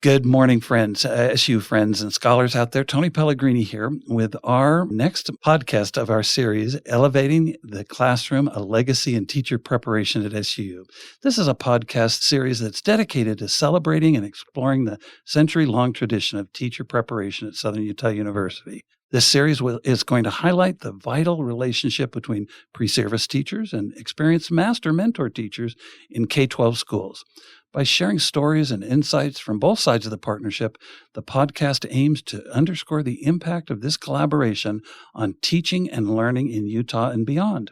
Good morning, friends, SU friends and scholars out there. Tony Pellegrini here with our next podcast of our series, Elevating the Classroom, a Legacy in Teacher Preparation at SUU. This is a podcast series that's dedicated to celebrating and exploring the century-long tradition of teacher preparation at Southern Utah University. This series is going to highlight the vital relationship between pre-service teachers and experienced master mentor teachers in K-12 schools. By sharing stories and insights from both sides of the partnership, the podcast aims to underscore the impact of this collaboration on teaching and learning in Utah and beyond.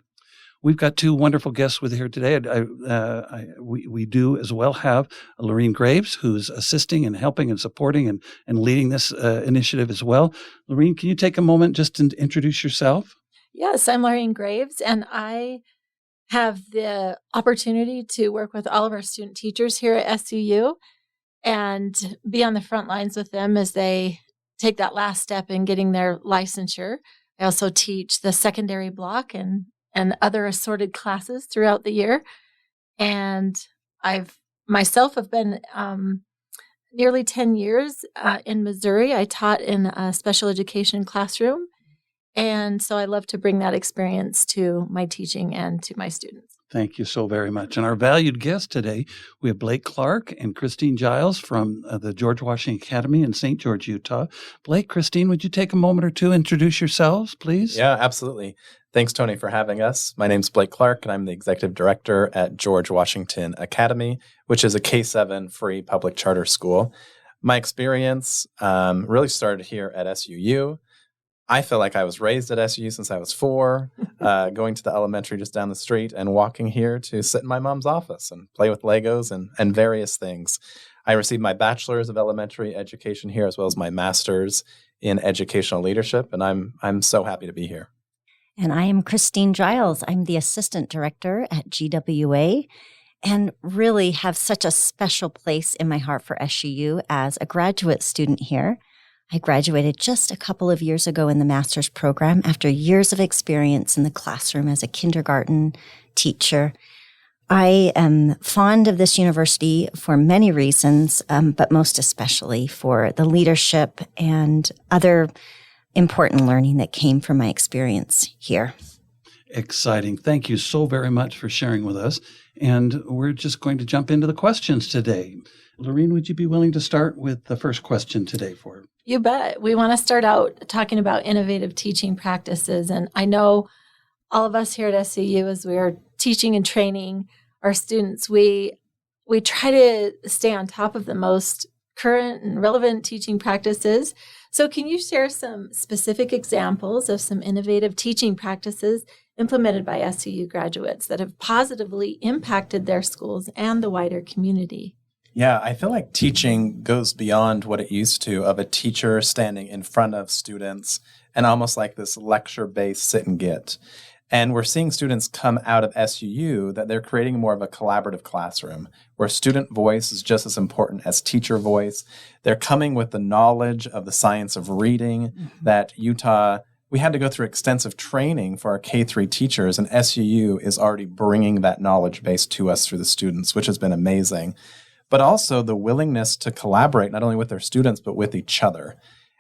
We've got two wonderful guests with here today. We do as well have Lorene Graves, who's assisting and helping and supporting and leading this initiative as well. Lorene, can you take a moment just to introduce yourself? Yes, I'm Lorene Graves, and I have the opportunity to work with all of our student teachers here at SUU and be on the front lines with them as they take that last step in getting their licensure. I also teach the secondary block and other assorted classes throughout the year. And I've myself have been nearly 10 years in Missouri. I taught in a special education classroom. And so I love to bring that experience to my teaching and to my students. Thank you so very much. And our valued guests today, we have Blake Clark and Christine Giles from the George Washington Academy in St. George, Utah. Blake, Christine, would you take a moment or two to introduce yourselves, please? Yeah, absolutely. Thanks, Tony, for having us. My name's Blake Clark, and I'm the executive director at George Washington Academy, which is a K-7 free public charter school. My experience really started here at SUU. I feel like I was raised at SUU since I was 4, going to the elementary just down the street and walking here to sit in my mom's office and play with Legos and various things. I received my bachelor's of elementary education here as well as my master's in educational leadership, and I'm so happy to be here. And I am Christine Giles. I'm the assistant director at GWA and really have such a special place in my heart for SUU as a graduate student here. I graduated just a couple of years ago in the master's program after years of experience in the classroom as a kindergarten teacher. I am fond of this university for many reasons, but most especially for the leadership and other important learning that came from my experience here. Exciting. Thank you so very much for sharing with us. And we're just going to jump into the questions today. Lorene, would you be willing to start with the first question today for her? You bet. We want to start out talking about innovative teaching practices. And I know all of us here at SUU, as we are teaching and training our students, we try to stay on top of the most current and relevant teaching practices. So can you share some specific examples of some innovative teaching practices implemented by SUU graduates that have positively impacted their schools and the wider community? Yeah, I feel like teaching goes beyond what it used to of a teacher standing in front of students and almost like this lecture-based sit and get. And we're seeing students come out of SUU that they're creating more of a collaborative classroom where student voice is just as important as teacher voice. They're coming with the knowledge of the science of reading that Utah, we had to go through extensive training for our K-3 teachers, and SUU is already bringing that knowledge base to us through the students, which has been amazing. But also the willingness to collaborate not only with their students, but with each other.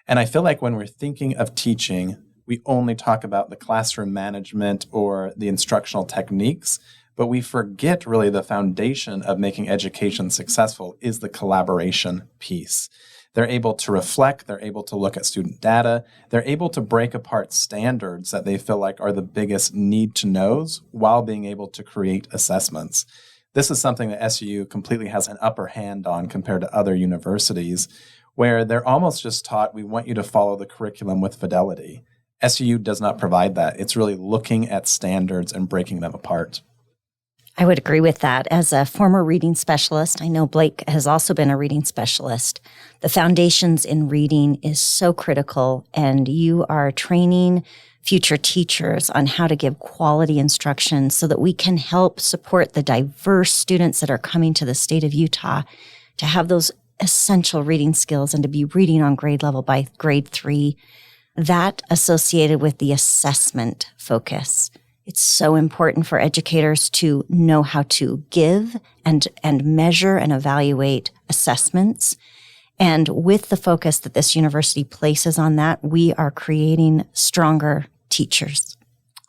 And I feel like when we're thinking of teaching, we only talk about the classroom management or the instructional techniques, but we forget really the foundation of making education successful is the collaboration piece. They're able to reflect, they're able to look at student data, they're able to break apart standards that they feel like are the biggest need to knows while being able to create assessments. This is something that SUU completely has an upper hand on compared to other universities, where they're almost just taught, we want you to follow the curriculum with fidelity. SUU does not provide that. It's really looking at standards and breaking them apart. I would agree with that. As a former reading specialist, I know Blake has also been a reading specialist. The foundations in reading is so critical, and you are training future teachers on how to give quality instruction so that we can help support the diverse students that are coming to the state of Utah to have those essential reading skills and to be reading on grade level by grade 3. That associated with the assessment focus. It's so important for educators to know how to give and measure and evaluate assessments. And with the focus that this university places on that, we are creating stronger teachers.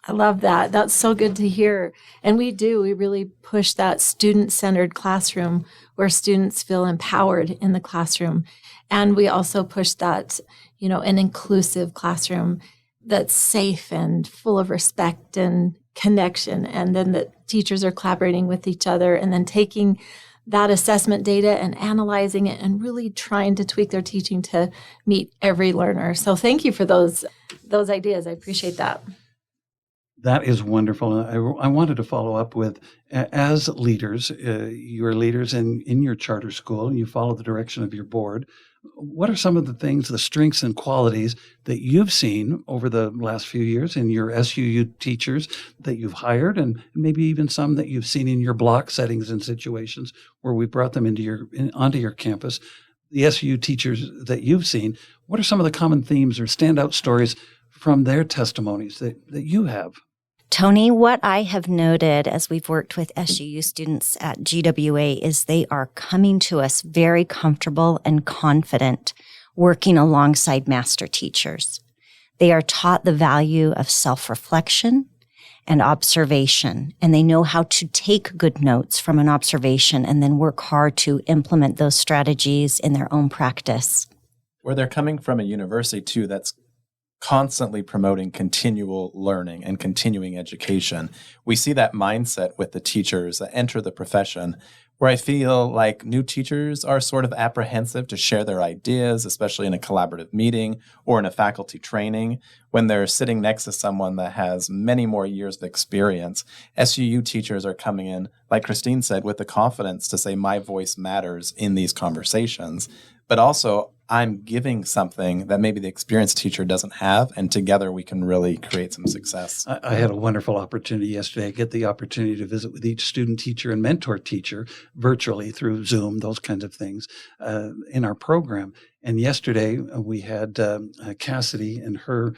I love that. That's so good to hear. And we really push that student-centered classroom where students feel empowered in the classroom. And we also push that, an inclusive classroom that's safe and full of respect and connection. And then the teachers are collaborating with each other and then taking that assessment data and analyzing it and really trying to tweak their teaching to meet every learner. So thank you for those ideas. I appreciate that. That is wonderful. I wanted to follow up with, as leaders, you're leaders in your charter school, and you follow the direction of your board. What are some of the things, the strengths and qualities that you've seen over the last few years in your SUU teachers that you've hired, and maybe even some that you've seen in your block settings and situations where we brought them onto your campus? The SUU teachers that you've seen, what are some of the common themes or standout stories from their testimonies that you have? Tony, what I have noted as we've worked with SUU students at GWA is they are coming to us very comfortable and confident working alongside master teachers. They are taught the value of self-reflection and observation, and they know how to take good notes from an observation and then work hard to implement those strategies in their own practice. Where they're coming from a university, too, that's constantly promoting continual learning and continuing education. We see that mindset with the teachers that enter the profession, where I feel like new teachers are sort of apprehensive to share their ideas, especially in a collaborative meeting or in a faculty training, when they're sitting next to someone that has many more years of experience. SUU teachers are coming in, like Christine said, with the confidence to say, my voice matters in these conversations, but also I'm giving something that maybe the experienced teacher doesn't have, and together we can really create some success. I had a wonderful opportunity yesterday. I get the opportunity to visit with each student teacher and mentor teacher virtually through Zoom, those kinds of things, in our program. And yesterday we had Cassidy and her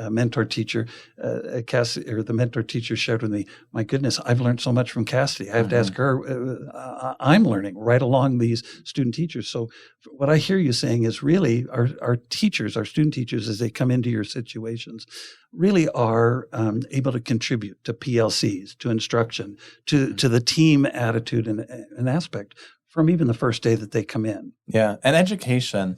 mentor teacher, the mentor teacher shared with me, my goodness, I've learned so much from Cassidy. I have to ask her, I'm learning right along these student teachers. So what I hear you saying is really our teachers, our student teachers, as they come into your situations, really are able to contribute to PLCs, to instruction, to the team attitude and aspect from even the first day that they come in. Yeah, and education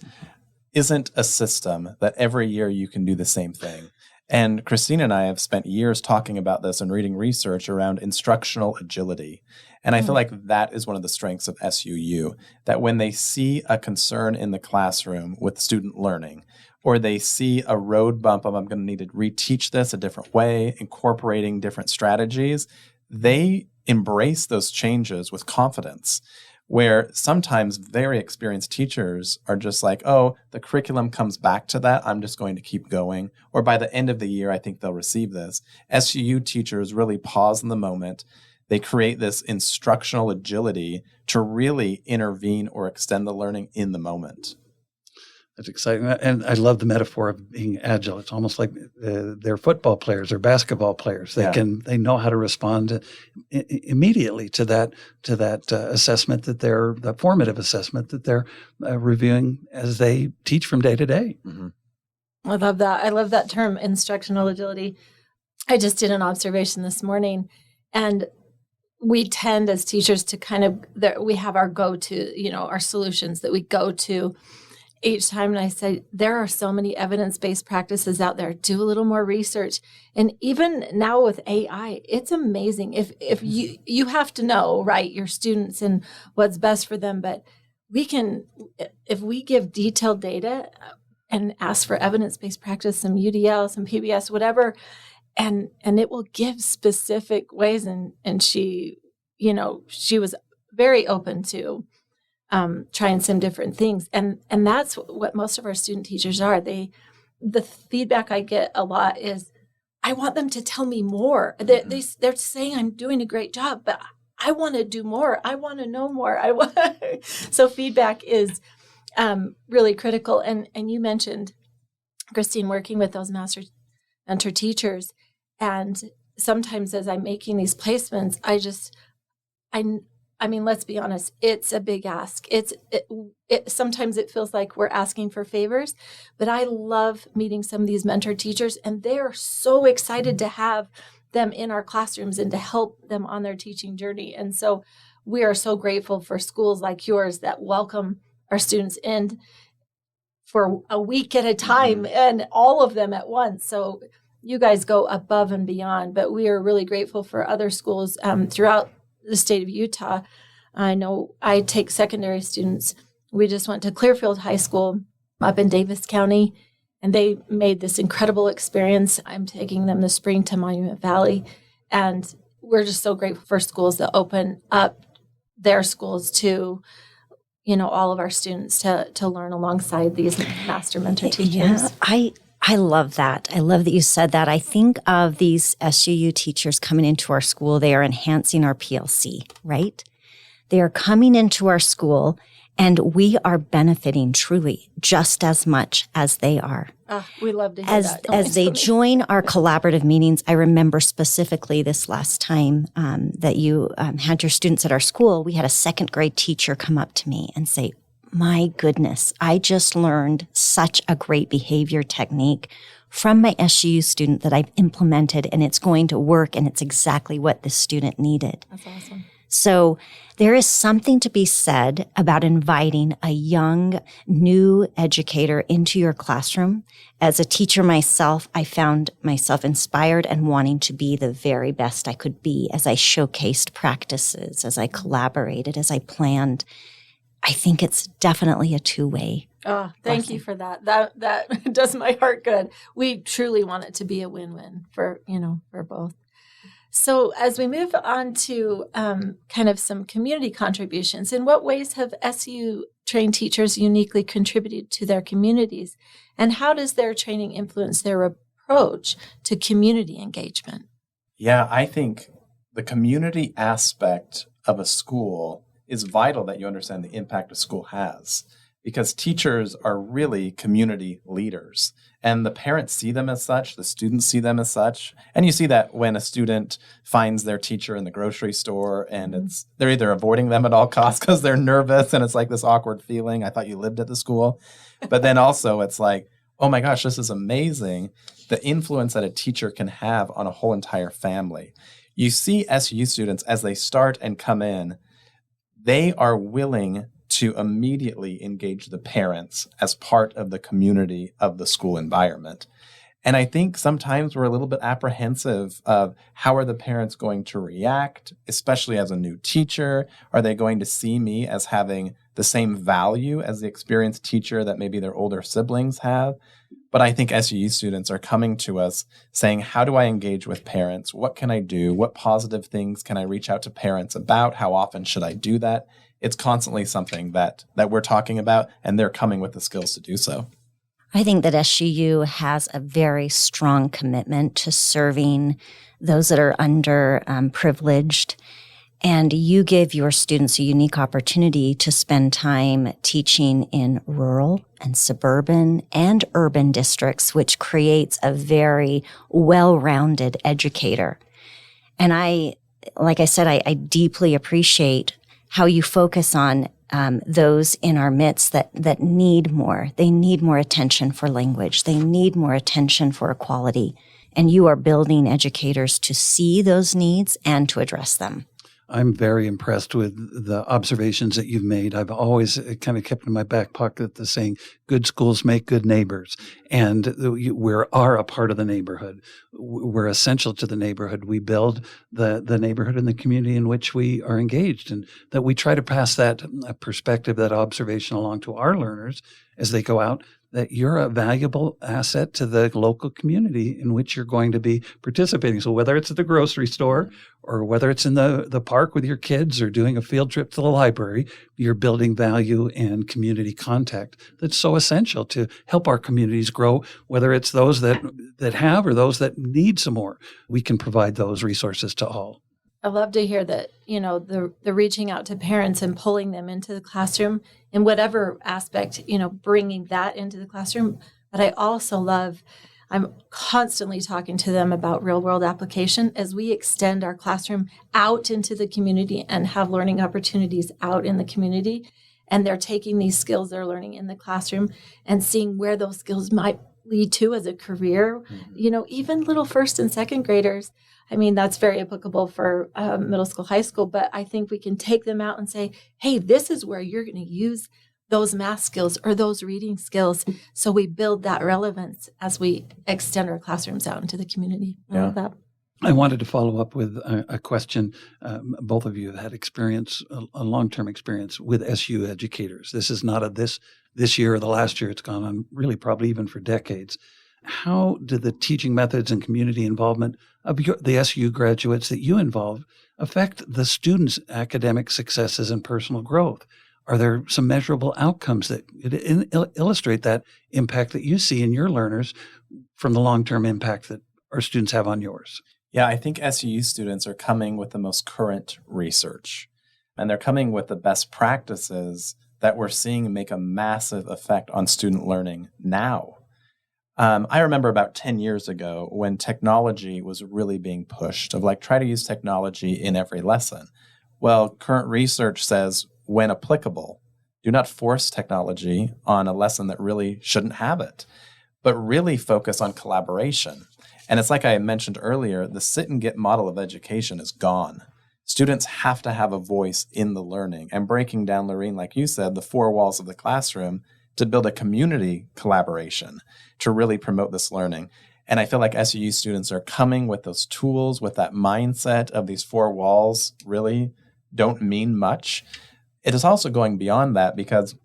isn't a system that every year you can do the same thing. And Christine and I have spent years talking about this and reading research around instructional agility. And I feel like that is one of the strengths of SUU, that when they see a concern in the classroom with student learning, or they see a road bump of I'm going to need to reteach this a different way, incorporating different strategies, they embrace those changes with confidence. Where sometimes very experienced teachers are just like, oh, the curriculum comes back to that, I'm just going to keep going. Or by the end of the year, I think they'll receive this. SUU teachers really pause in the moment. They create this instructional agility to really intervene or extend the learning in the moment. That's exciting. And I love the metaphor of being agile. It's almost like they're football players or basketball players. They know how to respond immediately to that assessment that formative assessment that they're reviewing as they teach from day to day. Mm-hmm. I love that. I love that term, instructional agility. I just did an observation this morning, and we tend as teachers to we have our go-to, our solutions that we go to each time. And I say, there are so many evidence-based practices out there. Do a little more research. And even now with AI, it's amazing. If you have to know, right, your students and what's best for them, but if we give detailed data and ask for evidence-based practice, some UDL, some PBS, whatever, and it will give specific ways. And she was very open to trying some different things. And that's what most of our student teachers are. The feedback I get a lot is, I want them to tell me more. They're saying I'm doing a great job, but I want to do more. I want to know more. So feedback is really critical. And you mentioned, Christine, working with those master mentor teachers. And sometimes as I'm making these placements, I I mean, let's be honest, it's a big ask. Sometimes it feels like we're asking for favors, but I love meeting some of these mentor teachers, and they're so excited to have them in our classrooms and to help them on their teaching journey. And so we are so grateful for schools like yours that welcome our students in for a week at a time and all of them at once. So you guys go above and beyond, but we are really grateful for other schools throughout the state of Utah. I know I take secondary students. We just went to Clearfield High School up in Davis County, and they made this incredible experience. I'm taking them this spring to Monument Valley, and we're just so grateful for schools that open up their schools to, all of our students to learn alongside these master mentor teachers. Yeah, I love that. I love that you said that. I think of these SUU teachers coming into our school. They are enhancing our PLC, right? They are coming into our school, and we are benefiting truly just as much as they are. We love to hear that. As they join our collaborative meetings, I remember specifically this last time that you had your students at our school, we had a second grade teacher come up to me and say, my goodness, I just learned such a great behavior technique from my SUU student that I've implemented, and it's going to work, and it's exactly what this student needed. That's awesome. So there is something to be said about inviting a young, new educator into your classroom. As a teacher myself, I found myself inspired and wanting to be the very best I could be as I showcased practices, as I collaborated, as I planned. I think it's definitely a two-way. Oh, thank you for that. That does my heart good. We truly want it to be a win-win for both. So as we move on to kind of some community contributions, in what ways have SUU-trained teachers uniquely contributed to their communities? And how does their training influence their approach to community engagement? Yeah, I think the community aspect of a school is vital that you understand the impact a school has, because teachers are really community leaders, and the parents see them as such, the students see them as such. And you see that when a student finds their teacher in the grocery store, and they're either avoiding them at all costs because they're nervous, and it's like this awkward feeling, I thought you lived at the school. But then also it's like, oh my gosh, this is amazing, the influence that a teacher can have on a whole entire family. You see SU students as they start and come in, they are willing to immediately engage the parents as part of the community of the school environment. And I think sometimes we're a little bit apprehensive of how are the parents going to react, especially as a new teacher. Are they going to see me as having the same value as the experienced teacher that maybe their older siblings have? But I think SUU students are coming to us saying, how do I engage with parents? What can I do? What positive things can I reach out to parents about? How often should I do that? It's constantly something that we're talking about, and they're coming with the skills to do so. I think that SUU has a very strong commitment to serving those that are underprivileged. And you give your students a unique opportunity to spend time teaching in rural and suburban and urban districts, which creates a very well-rounded educator. And like I said, I deeply appreciate how you focus on those in our midst that need more. They need more attention for language. They need more attention for equality. And you are building educators to see those needs and to address them. I'm very impressed with the observations that you've made. I've always kind of kept in my back pocket the saying, good schools make good neighbors. And we are a part of the neighborhood. We're essential to the neighborhood. We build the neighborhood and the community in which we are engaged, and that we try to pass that perspective, that observation along to our learners as they go out, that you're a valuable asset to the local community in which you're going to be participating. So whether it's at the grocery store or whether it's in the park with your kids or doing a field trip to the library, you're building value and community contact that's so essential to help our communities grow, whether it's those that have or those that need some more. We can provide those resources to all. I love to hear that, the reaching out to parents and pulling them into the classroom in whatever aspect, bringing that into the classroom. But I also love I'm constantly talking to them about real world application as we extend our classroom out into the community and have learning opportunities out in the community. And they're taking these skills they're learning in the classroom and seeing where those skills might lead to as a career. Even little first and second graders. I mean, that's very applicable for middle school, high school, but I think we can take them out and say, hey, this is where you're going to use those math skills or those reading skills. So we build that relevance as we extend our classrooms out into the community. I wanted to follow up with a question. Both of you have had a long-term experience with SU educators. This is not this year or the last year. It's gone on really probably even for decades. How do the teaching methods and community involvement of the SU graduates that you involve affect the students' academic successes and personal growth? Are there some measurable outcomes that illustrate that impact that you see in your learners from the long-term impact that our students have on yours? Yeah, I think SUU students are coming with the most current research, and they're coming with the best practices that we're seeing make a massive effect on student learning now. I remember about 10 years ago when technology was really being pushed of try to use technology in every lesson. Well, current research says when applicable, do not force technology on a lesson that really shouldn't have it, but really focus on collaboration. And it's like I mentioned earlier, the sit and get model of education is gone. Students have to have a voice in the learning and breaking down, Lorene, like you said, the four walls of the classroom to build a community collaboration to really promote this learning. And I feel like SUU students are coming with those tools, with that mindset of these four walls really don't mean much. It is also going beyond that because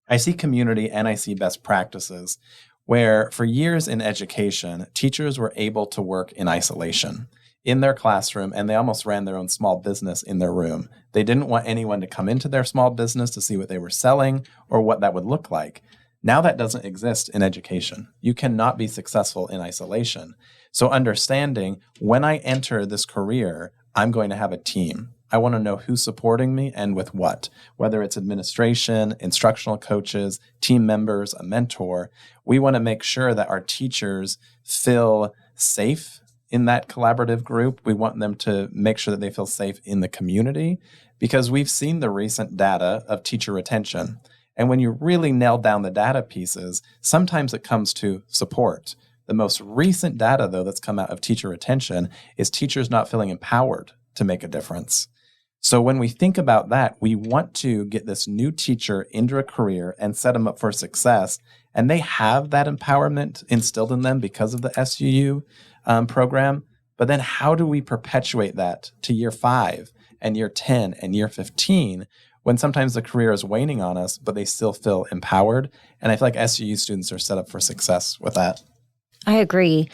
I see community and I see best practices where for years in education, teachers were able to work in isolation in their classroom, and they almost ran their own small business in their room. They didn't want anyone to come into their small business to see what they were selling or what that would look like. Now that doesn't exist in education. You cannot be successful in isolation. So understanding when I enter this career, I'm going to have a team. I want to know who's supporting me and with what, whether it's administration, instructional coaches, team members, a mentor. We want to make sure that our teachers feel safe in that collaborative group. We want them to make sure that they feel safe in the community because we've seen the recent data of teacher retention. And when you really nail down the data pieces, sometimes it comes to support. The most recent data, though, that's come out of teacher retention is teachers not feeling empowered to make a difference. So when we think about that, we want to get this new teacher into a career and set them up for success. And they have that empowerment instilled in them because of the SUU program. But then how do we perpetuate that to year 5 and year 10 and year 15 when sometimes the career is waning on us, but they still feel empowered? And I feel like SUU students are set up for success with that. I agree.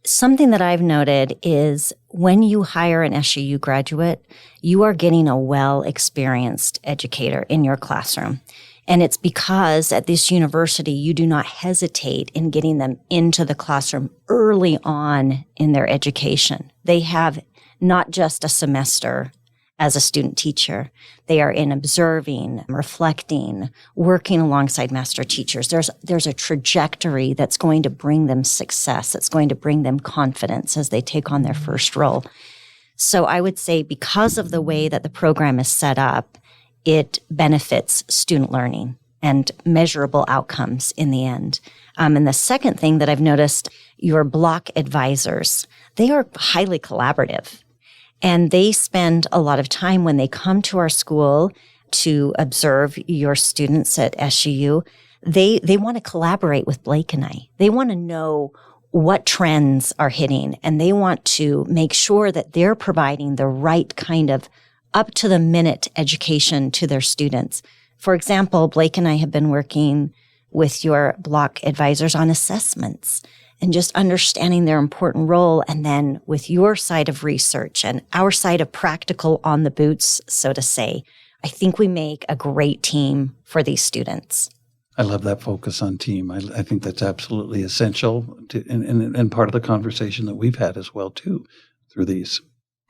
Something that I've noted is when you hire an SUU graduate, you are getting a well-experienced educator in your classroom. And it's because at this university, you do not hesitate in getting them into the classroom early on in their education. They have not just a semester as a student teacher. They are in observing, reflecting, working alongside master teachers. There's a trajectory that's going to bring them success. It's going to bring them confidence as they take on their first role. So I would say because of the way that the program is set up, it benefits student learning and measurable outcomes in the end. And the second thing that I've noticed, your block advisors, they are highly collaborative. And they spend a lot of time when they come to our school to observe your students at SUU. They want to collaborate with Blake and I. They want to know what trends are hitting, and they want to make sure that they're providing the right kind of up-to-the-minute education to their students. For example, Blake and I have been working with your block advisors on assessments and just understanding their important role. And then with your side of research and our side of practical on the boots, so to say, I think we make a great team for these students. I love that focus on team. I think that's absolutely essential and part of the conversation that we've had as well, too, through these.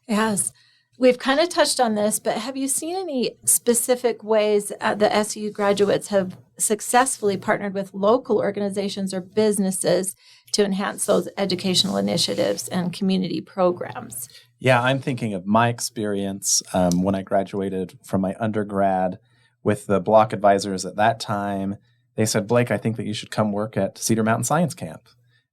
Yes. We've kind of touched on this, but have you seen any specific ways the SUU graduates have successfully partnered with local organizations or businesses to enhance those educational initiatives and community programs? Yeah, I'm thinking of my experience when I graduated from my undergrad with the block advisors at that time. They said, Blake, I think that you should come work at Cedar Mountain Science Camp.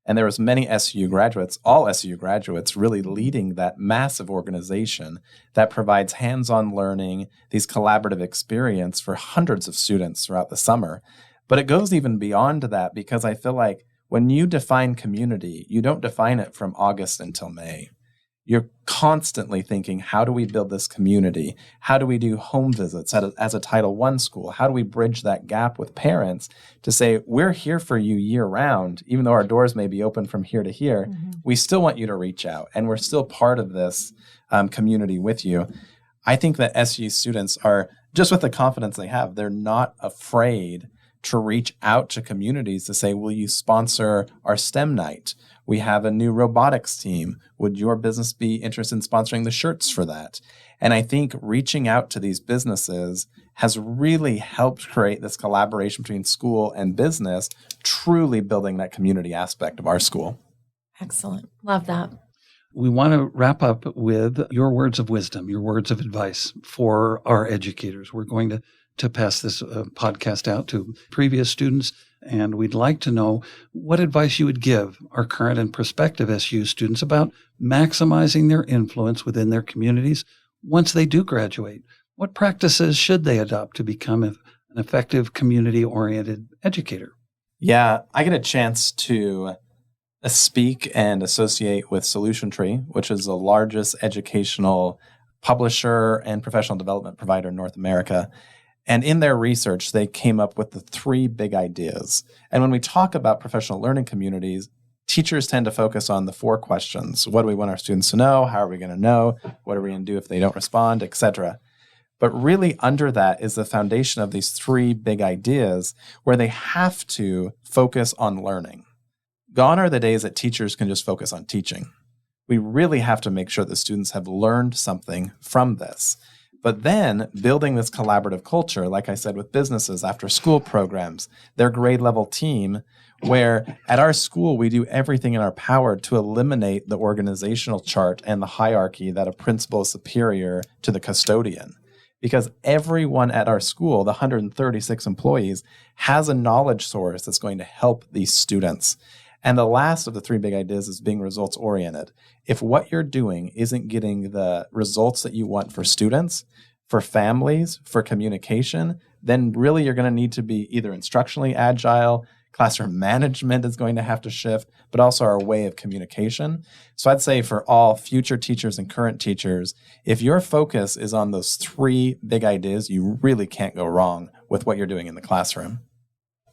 And there was many SUU graduates, all SUU graduates, really leading that massive organization that provides hands-on learning, these collaborative experience for hundreds of students throughout the summer. But it goes even beyond that, because I feel like when you define community, you don't define it from August until May. You're constantly thinking, how do we build this community? How do we do home visits as a Title I school? How do we bridge that gap with parents to say, we're here for you year round, even though our doors may be open from here to here, we still want you to reach out, and we're still part of this community with you. I think that SU students are, just with the confidence they have, they're not afraid to reach out to communities to say, will you sponsor our STEM night? We have a new robotics team. Would your business be interested in sponsoring the shirts for that? And I think reaching out to these businesses has really helped create this collaboration between school and business, truly building that community aspect of our school. Excellent. Love that. We want to wrap up with your words of wisdom, your words of advice for our educators. We're going to pass this podcast out to previous students, and we'd like to know what advice you would give our current and prospective SU students about maximizing their influence within their communities once they do graduate. What practices should they adopt to become an effective community-oriented educator? Yeah, I get a chance to speak and associate with Solution Tree, which is the largest educational publisher and professional development provider in North America. And in their research, they came up with the 3 big ideas. And when we talk about professional learning communities, teachers tend to focus on the 4 questions. What do we want our students to know? How are we going to know? What are we going to do if they don't respond, etc.? But really under that is the foundation of these 3 big ideas where they have to focus on learning. Gone are the days that teachers can just focus on teaching. We really have to make sure that students have learned something from this. But then building this collaborative culture, like I said, with businesses, after school programs, their grade level team, where at our school, we do everything in our power to eliminate the organizational chart and the hierarchy that a principal is superior to the custodian. Because everyone at our school, the 136 employees, has a knowledge source that's going to help these students. And the last of the 3 big ideas is being results oriented. If what you're doing isn't getting the results that you want for students, for families, for communication, then really you're going to need to be either instructionally agile, classroom management is going to have to shift, but also our way of communication. So I'd say for all future teachers and current teachers, if your focus is on those 3 big ideas, you really can't go wrong with what you're doing in the classroom.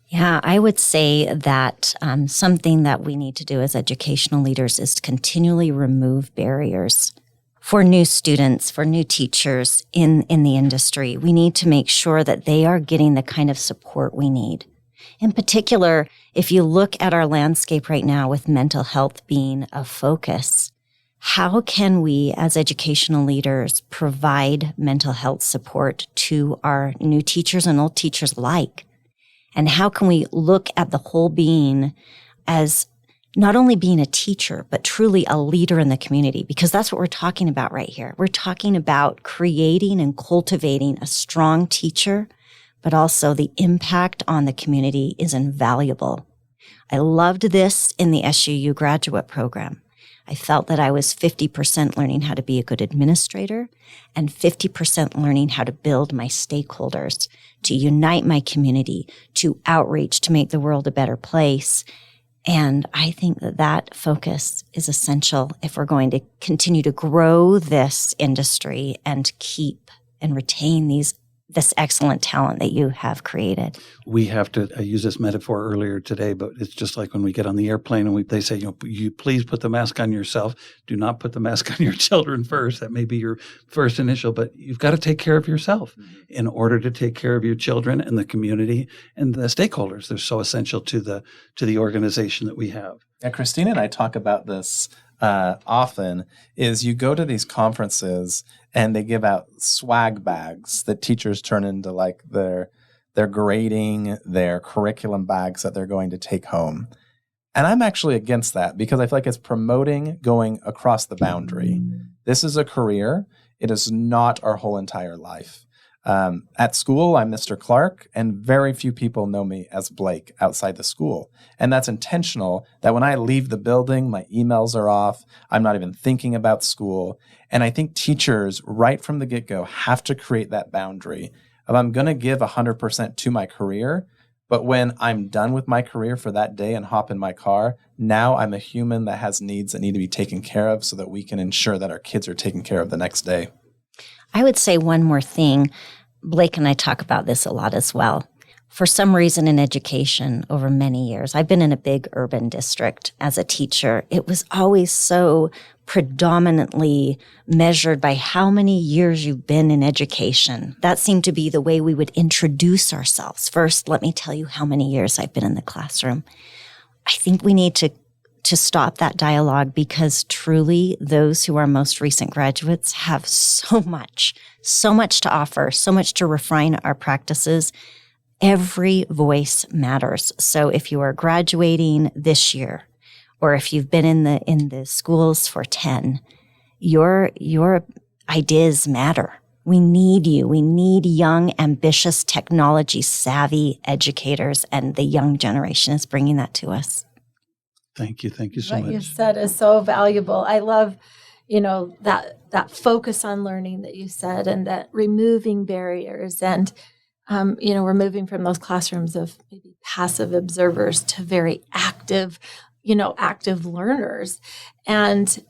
Yeah, I would say that something that we need to do as educational leaders is to continually remove barriers for new students, for new teachers in the industry. We need to make sure that they are getting the kind of support we need. In particular, if you look at our landscape right now with mental health being a focus, how can we as educational leaders provide mental health support to our new teachers and old teachers alike? And how can we look at the whole being as not only being a teacher, but truly a leader in the community? Because that's what we're talking about right here. We're talking about creating and cultivating a strong teacher, but also the impact on the community is invaluable. I loved this in the SUU graduate program. I felt that I was 50% learning how to be a good administrator and 50% learning how to build my stakeholders, to unite my community, to outreach, to make the world a better place. And I think that focus is essential if we're going to continue to grow this industry and keep and retain this excellent talent that you have created. We have to, I used this metaphor earlier today, but it's just like when we get on the airplane and they say, you please put the mask on yourself. Do not put the mask on your children first. That may be your first initial, but you've got to take care of yourself in order to take care of your children and the community and the stakeholders. They're so essential to the organization that we have. Yeah, Christina and I talk about this often, is you go to these conferences and they give out swag bags that teachers turn into like their grading, their curriculum bags that they're going to take home. And I'm actually against that because I feel like it's promoting going across the boundary. This is a career. It is not our whole entire life. At school, I'm Mr. Clark, and very few people know me as Blake outside the school. And that's intentional, that when I leave the building, my emails are off. I'm not even thinking about school. And I think teachers, right from the get-go, have to create that boundary of I'm going to give 100% to my career, but when I'm done with my career for that day and hop in my car, now I'm a human that has needs that need to be taken care of so that we can ensure that our kids are taken care of the next day. I would say one more thing. Blake and I talk about this a lot as well. For some reason in education over many years, I've been in a big urban district as a teacher. It was always so predominantly measured by how many years you've been in education. That seemed to be the way we would introduce ourselves. First, let me tell you how many years I've been in the classroom. I think we need to stop that dialogue because truly those who are most recent graduates have so much to offer, so much to refine our practices. Every voice matters. So if you are graduating this year, or if you've been in the schools for 10, your ideas matter. We need you. We need young, ambitious, technology-savvy educators, and the young generation is bringing that to us. Thank you. Thank you so much. What you said is so valuable. I love, that focus on learning that you said, and that removing barriers, and we're moving from those classrooms of maybe passive observers to very active learners. And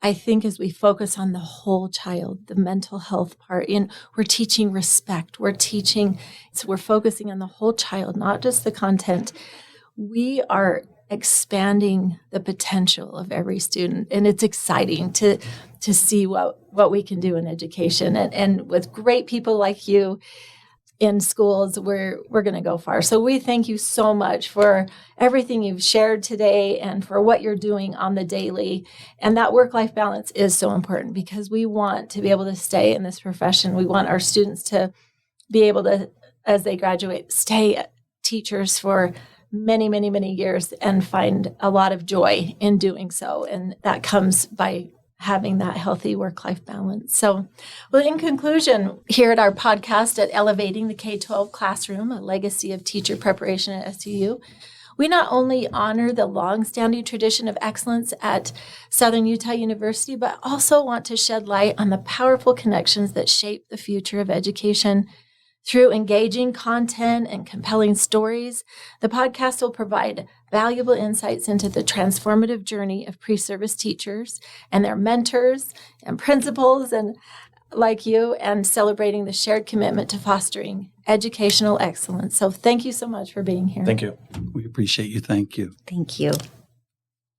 I think as we focus on the whole child, the mental health part, we're teaching respect, we're focusing on the whole child, not just the content. We are expanding the potential of every student. And it's exciting to see what we can do in education. And with great people like you in schools, we're going to go far. So we thank you so much for everything you've shared today and for what you're doing on the daily. And that work-life balance is so important because we want to be able to stay in this profession. We want our students to be able to, as they graduate, stay teachers for many, many, many years and find a lot of joy in doing so. And that comes by having that healthy work-life balance. So, well, in conclusion, here at our podcast at Elevating the K-12 Classroom, a legacy of teacher preparation at SUU, we not only honor the long-standing tradition of excellence at Southern Utah University, but also want to shed light on the powerful connections that shape the future of education. Through engaging content and compelling stories, the podcast will provide valuable insights into the transformative journey of pre-service teachers and their mentors and principals and like you, and celebrating the shared commitment to fostering educational excellence. So thank you so much for being here. Thank you. We appreciate you. Thank you. Thank you.